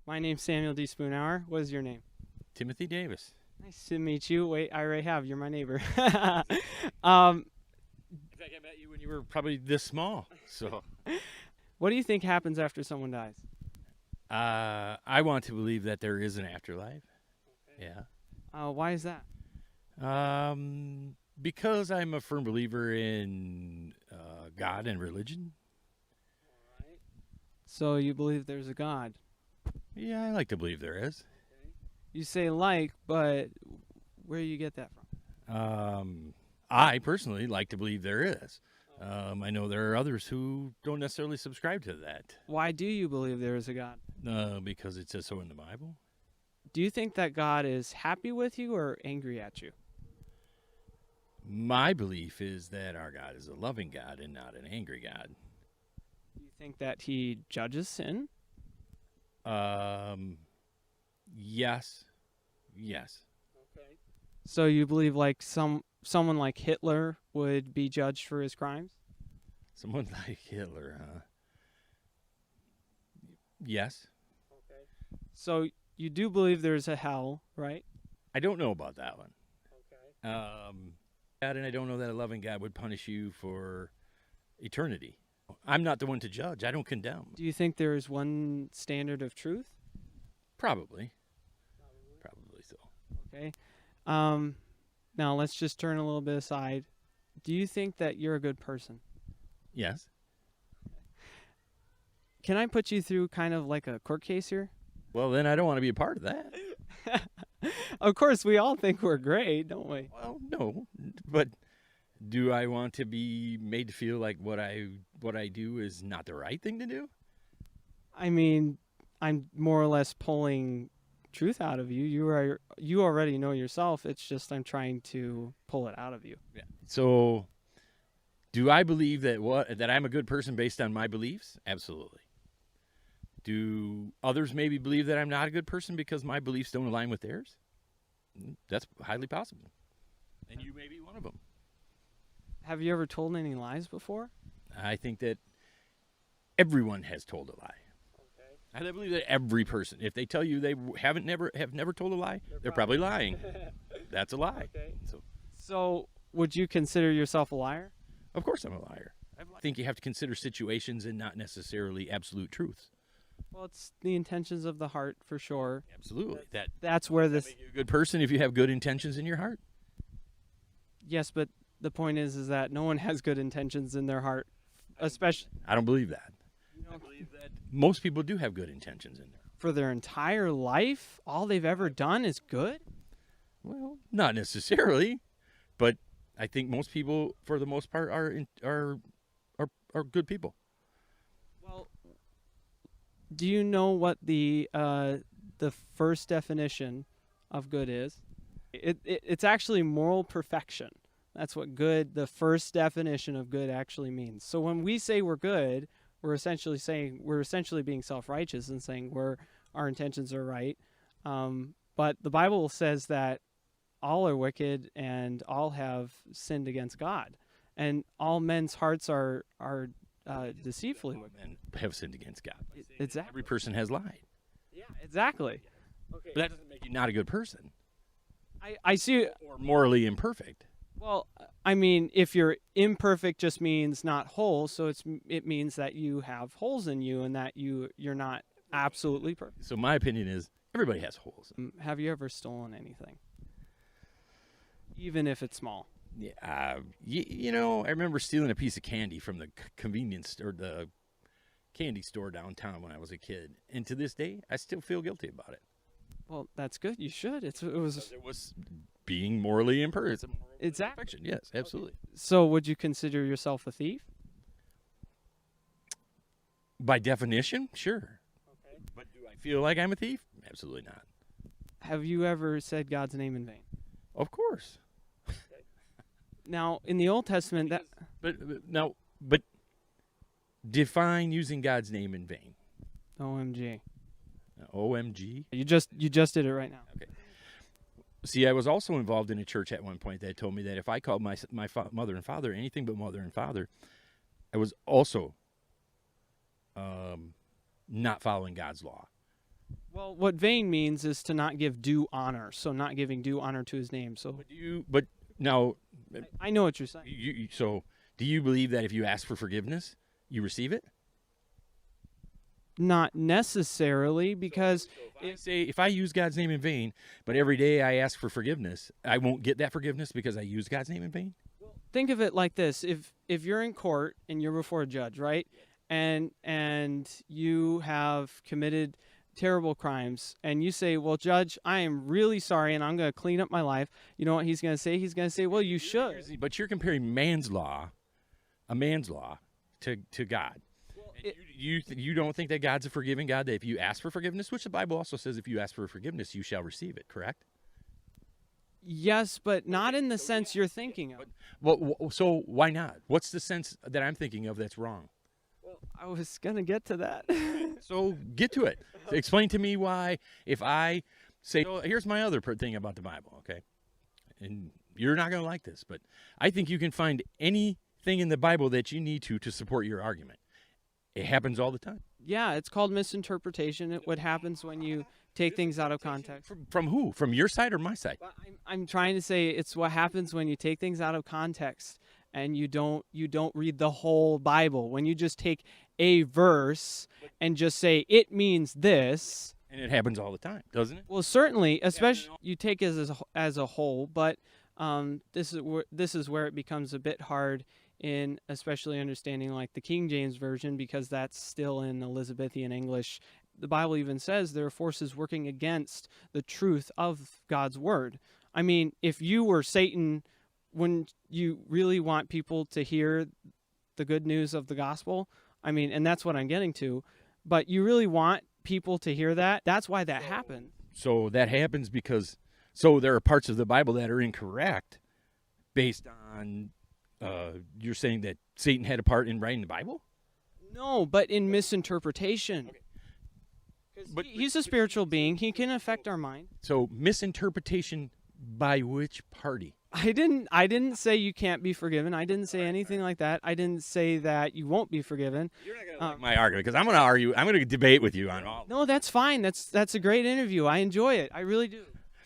My name's Samuel D. Spoonhour. What is your name? Timothy Davis. Nice to meet you. Wait, I already have. You're my neighbor. In fact, I met you when you were probably this small. So, What do you think happens after someone dies? I want to believe that there is an afterlife. Yeah. Why is that? Because I'm a firm believer in God and religion. So you believe there's a God. Yeah, I like to believe there is. You say like, but where do you get that from? I personally like to believe there is. I know there are others who don't necessarily subscribe to that. Why do you believe there is a God? Because it says so in the Bible. Do you think that God is happy with you or angry at you? My belief is that our God is a loving God and not an angry God. Do you think that he judges sin? Yes. Okay. So you believe like someone like Hitler would be judged for his crimes? Someone like Hitler, huh? Yes. Okay. So you do believe there's a hell, right? I don't know about that one. Okay. God, and I don't know that a loving God would punish you for eternity. I'm not the one to judge. I don't condemn. Do you think there is one standard of truth? Probably so. Okay. Now let's just turn a little bit aside. Do you think that you're a good person? Yes. Can I put you through kind of like a court case here? Well, then I don't want to be a part of that. Of course, we all think we're great, don't we? Well, no, but do I want to be made to feel like what I do is not the right thing to do? I mean, I'm more or less pulling truth out of you. You already know yourself. It's just I'm trying to pull it out of you. Yeah. So, do I believe that I'm a good person based on my beliefs? Absolutely. Do others maybe believe that I'm not a good person because my beliefs don't align with theirs? That's highly possible. And you may be one of them. Have you ever told any lies before? I think that everyone has told a lie. Okay. I believe that every person, if they tell you they have never told a lie, they're probably lying. That's a lie. Okay. So would you consider yourself a liar? Of course I'm a liar. I think you have to consider situations and not necessarily absolute truths. Well, it's the intentions of the heart for sure. Absolutely. That's where this make you a good person if you have good intentions in your heart. Yes, but the point is that no one has good intentions in their heart, especially I don't believe that. I believe that most people do have good intentions in there. For their entire life. All they've ever done is good. Well, not necessarily, but I think most people, for the most part, are good people. Well, do you know what the first definition of good is? It's actually moral perfection. That's what good, the first definition of good actually means. So when we say we're good, we're essentially being self-righteous and saying our intentions are right. But the Bible says that all are wicked and all have sinned against God, and all men's hearts are deceitfully wicked. Men have sinned against God. Exactly. Every person has lied. Yeah, exactly. Okay. But that doesn't make you not a good person. I see. Or morally imperfect. Well, I mean, if you're imperfect, just means not whole. So it means that you have holes in you, and that you're not absolutely perfect. So my opinion is everybody has holes. Have you ever stolen anything, even if it's small? Yeah, I remember stealing a piece of candy from the convenience store, the candy store downtown when I was a kid, and to this day, I still feel guilty about it. Well, that's good. You should. It was being morally imperfect. Exactly. Yes, absolutely. Okay. So, would you consider yourself a thief? By definition, sure. Okay. But do I feel like I'm a thief? Absolutely not. Have you ever said God's name in vain? Of course. Now, in the Old Testament, but define using God's name in vain. OMG. OMG. You just did it right now. Okay. See, I was also involved in a church at one point that told me that if I called my mother and father anything but mother and father, I was also not following God's law. Well, what vain means is to not give due honor, so not giving due honor to his name. So But now, I know what you're saying. so do you believe that if you ask for forgiveness, you receive it? Not necessarily, because If I use God's name in vain, but every day I ask for forgiveness, I won't get that forgiveness because I use God's name in vain? think of it like this: if you're in court and you're before a judge, right, and you have committed terrible crimes, and you say, "Well, Judge, I am really sorry, and I'm going to clean up my life." You know what he's going to say? He's going to say, "Well, you should." But you're comparing a man's law, to God. You don't think that God's a forgiving God, that if you ask for forgiveness, which the Bible also says if you ask for forgiveness, you shall receive it, correct? Yes, but not in the sense you're thinking of. Well, so why not? What's the sense that I'm thinking of that's wrong? I was going to get to that. So get to it. Explain to me why, if I say, oh, here's my other thing about the Bible, okay? And you're not going to like this, but I think you can find anything in the Bible that you need to support your argument. It happens all the time. Yeah, it's called misinterpretation. What happens when you take things out of context. From who? From your side or my side? I'm trying to say it's what happens when you take things out of context and you don't read the whole Bible. When you just take a verse and just say it means this. And it happens all the time, doesn't it? Well, certainly, especially you take it as a whole, but this is where it becomes a bit hard in especially understanding like the King James Version, because that's still in Elizabethan English. The Bible even says there are forces working against the truth of God's word. I mean, if you were Satan, wouldn't you really want people to hear the good news of the gospel? I mean, and that's what I'm getting to. But you really want people to hear that? That's why that happened. So that happens because, so there are parts of the Bible that are incorrect based on, you're saying that Satan had a part in writing the Bible? No, but in misinterpretation. But he's a spiritual being. He can affect our mind. So misinterpretation by which party? I didn't say you can't be forgiven. I didn't say anything like that. I didn't say that you won't be forgiven. You're not gonna like my argument, because I'm going to argue. I'm going to debate with you on all. No, that's fine. That's a great interview. I enjoy it. I really do.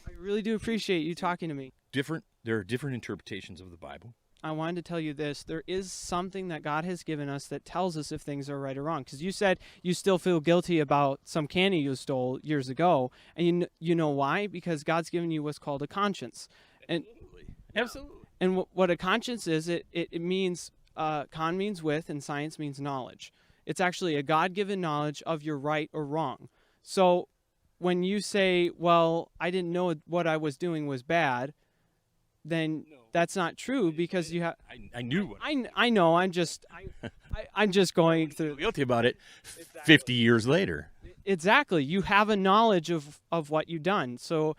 I really do appreciate you talking to me. There are different interpretations of the Bible. I wanted to tell you this. There is something that God has given us that tells us if things are right or wrong. Because you said you still feel guilty about some candy you stole years ago. And you know why? Because God's given you what's called a conscience. And Absolutely. And what a conscience is, it means, con means with, and science means knowledge. It's actually a God-given knowledge of your right or wrong. So when you say, well, I didn't know what I was doing was bad, then that's not true, because you have. I knew what. I know. I'm just going through. Guilty about it 50 years later. Exactly. You have a knowledge of what you've done. So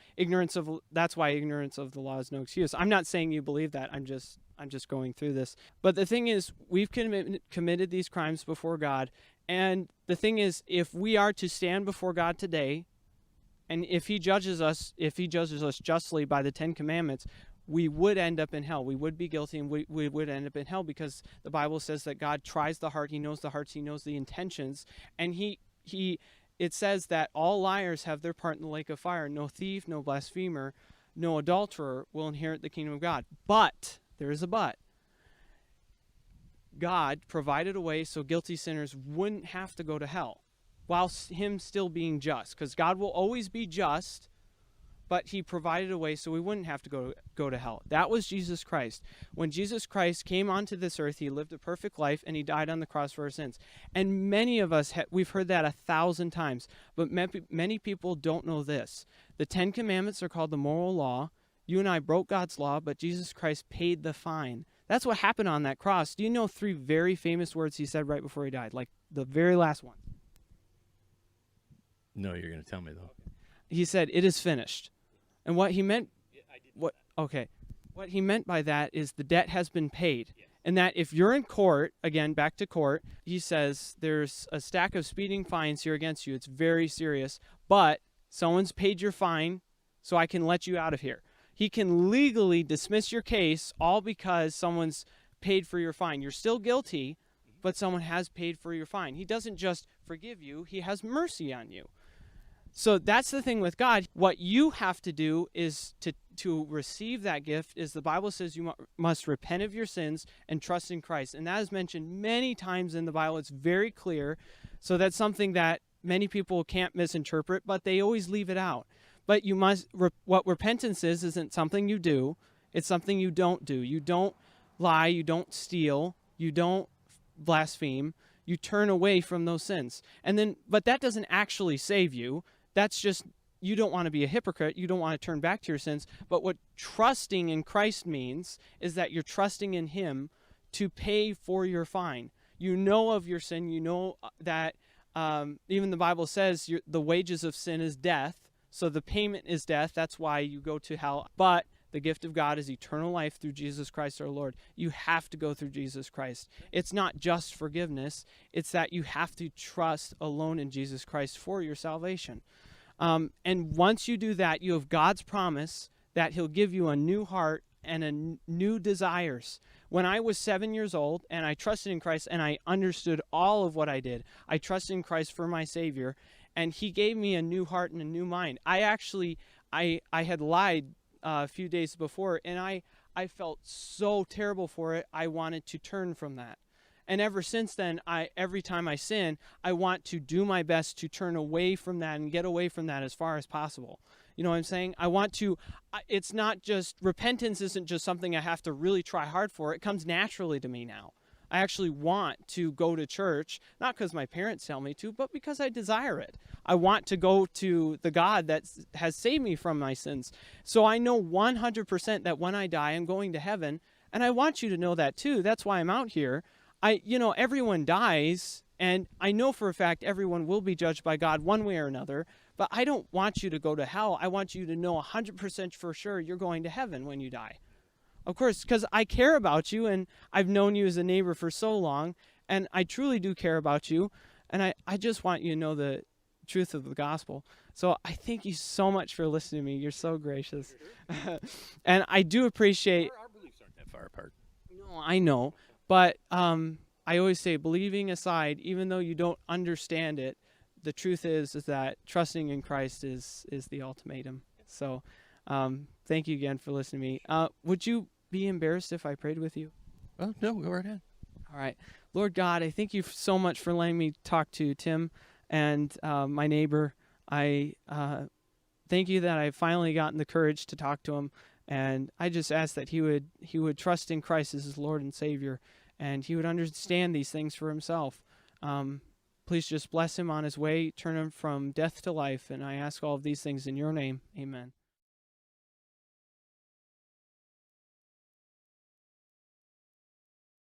that's why ignorance of the law is no excuse. I'm not saying you believe that. I'm just going through this. But the thing is, we've committed these crimes before God. And the thing is, if we are to stand before God today, and if he judges us justly by the 10 Commandments, we would end up in hell. We would be guilty, and we would end up in hell, because the Bible says that God tries the heart. He knows the hearts. He knows the intentions. And it says that all liars have their part in the lake of fire. No thief, no blasphemer, no adulterer will inherit the kingdom of God. But, there is a but. God provided a way so guilty sinners wouldn't have to go to hell, while him still being just. Because God will always be just, but he provided a way so we wouldn't have to go to hell. That was Jesus Christ. When Jesus Christ came onto this earth, he lived a perfect life, and he died on the cross for our sins. And many of us, we've heard that 1,000 times, but many people don't know this. The 10 Commandments are called the moral law. You and I broke God's law, but Jesus Christ paid the fine. That's what happened on that cross. Do you know 3 very famous words he said right before he died? Like the very last one. No, you're going to tell me, though. He said, "It is finished." And what he meant, what he meant by that is the debt has been paid. And that if you're in court, again, back to court, he says there's a stack of speeding fines here against you. It's very serious, but someone's paid your fine, so I can let you out of here. He can legally dismiss your case all because someone's paid for your fine. You're still guilty, but someone has paid for your fine. He doesn't just forgive you, he has mercy on you. So that's the thing with God. What you have to do is to receive that gift is the Bible says you must repent of your sins and trust in Christ. And that is mentioned many times in the Bible. It's very clear. So that's something that many people can't misinterpret, but they always leave it out. But you must, what repentance is isn't something you do. It's something you don't do. You don't lie. You don't steal. You don't blaspheme. You turn away from those sins. But that doesn't actually save you. That's just, you don't want to be a hypocrite. You don't want to turn back to your sins. But what trusting in Christ means is that you're trusting in him to pay for your fine. You know of your sin. You know that even the Bible says the wages of sin is death. So the payment is death. That's why you go to hell. But the gift of God is eternal life through Jesus Christ our Lord. You have to go through Jesus Christ. It's not just forgiveness. It's that you have to trust alone in Jesus Christ for your salvation. And once you do that, you have God's promise that he'll give you a new heart and new desires. When I was 7 years old and I trusted in Christ and I understood all of what I did, I trusted in Christ for my Savior, and he gave me a new heart and a new mind. I had lied a few days before, and I felt so terrible for it. I wanted to turn from that. And ever since then, every time I sin, I want to do my best to turn away from that and get away from that as far as possible. You know what I'm saying? It's not just, repentance isn't just something I have to really try hard for. It comes naturally to me now. I actually want to go to church, not because my parents tell me to, but because I desire it. I want to go to the God that has saved me from my sins. So I know 100% that when I die, I'm going to heaven. And I want you to know that too. That's why I'm out here. Everyone dies, and I know for a fact everyone will be judged by God one way or another, but I don't want you to go to hell. I want you to know 100% for sure you're going to heaven when you die. Of course, because I care about you, and I've known you as a neighbor for so long, and I truly do care about you, and I just want you to know the truth of the gospel. So I thank you so much for listening to me. You're so gracious. And I do appreciate... Our beliefs aren't that far apart. No, I know. But I always say, believing aside, even though you don't understand it, the truth is that trusting in Christ is the ultimatum. So thank you again for listening to me. Would you be embarrassed if I prayed with you? Well, no, go right ahead. All right. Lord God, I thank you so much for letting me talk to Tim and my neighbor. I thank you that I've finally gotten the courage to talk to him. And I just ask that he would trust in Christ as his Lord and Savior, and he would understand these things for himself. Please just bless him on his way, turn him from death to life. And I ask all of these things in your name. Amen.